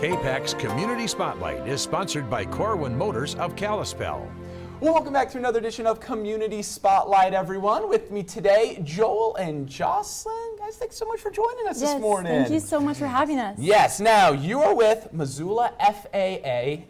KPAX Community Spotlight is sponsored by Corwin Motors of Kalispell. Well, welcome back to another edition of Community Spotlight, everyone. With me today, Joel and Jocelyn. Guys, thanks so much for joining us this morning. Thank you so much for having us. Yes, now you are with Missoula FFA,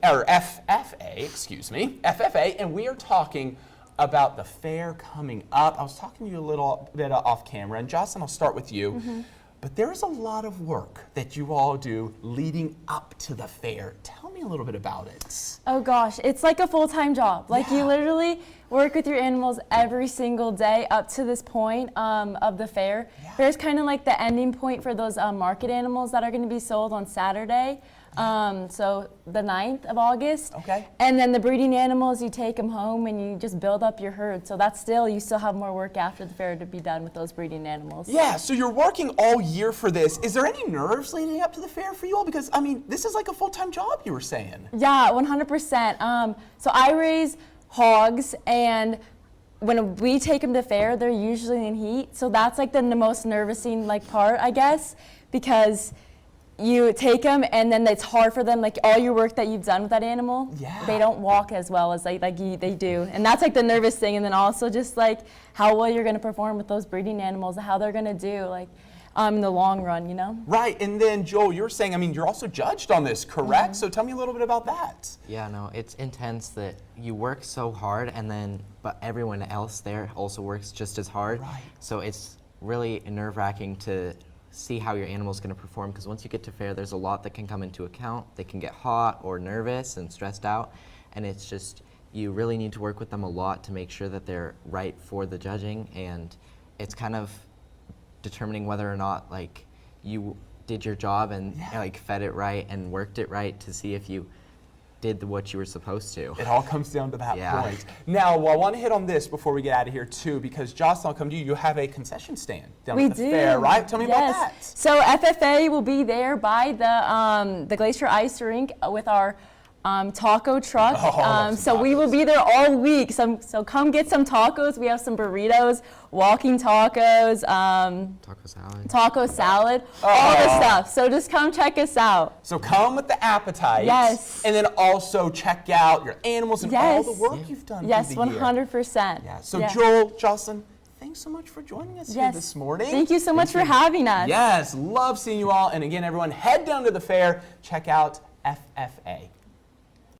and we are talking about the fair coming up. I was talking to you a little bit off camera, and Jocelyn, I'll start with you. But there's a lot of work that you all do leading up to the fair. Tell me a little bit about it. Oh gosh, it's like a full-time job. Like you literally work with your animals every single day up to this point of the fair. Fair's kind of like the ending point for those market animals that are going to be sold on Saturday. So the 9th of August. Okay. And then the breeding animals, you take them home and you just build up your herd. So that's you still have more work after the fair to be done with those breeding animals. Yeah, so you're working all year for this. Is there any nerves leading up to the fair for you all? Because, I mean, this is like a full-time job, you were saying. Yeah, 100%. So I raise hogs, and when we take them to fair, they're usually in heat. So that's like the most nervousing part, I guess, because you take them and then it's hard for them, like all your work that you've done with that animal, they don't walk as well as they do. And that's like the nervous thing. And then also just like how well you're going to perform with those breeding animals, how they're going to do in the long run, you know? Right, and then Joel, you're saying, I mean, you're also judged on this, correct? So tell me a little bit about that. Yeah, no, it's intense that you work so hard but everyone else there also works just as hard. Right. So it's really nerve-wracking to see how your animal's going to perform, because once you get to fair, there's a lot that can come into account. They can get hot or nervous and stressed out, and it's just, you really need to work with them a lot to make sure that they're right for the judging, and it's kind of determining whether or not you did your job and fed it right and worked it right to see if you did what you were supposed to. It all comes down to that point. Now, I want to hit on this before we get out of here too, because Jocelyn, I'll come to you. You have a concession stand down at the fair, right? Tell me about that. So FFA will be there by the Glacier Ice Rink with our taco truck. So we will be there all week. So come get some tacos. We have some burritos, walking tacos, taco salad, all the stuff. So just come check us out. So come with the appetite. Yes. And then also check out your animals and all the work you've done. Yes, through the 100%. year. So Joel, Jocelyn, thanks so much for joining us here this morning. Thank you so much for having us. Yes, love seeing you all. And again, everyone, head down to the fair. Check out FFA.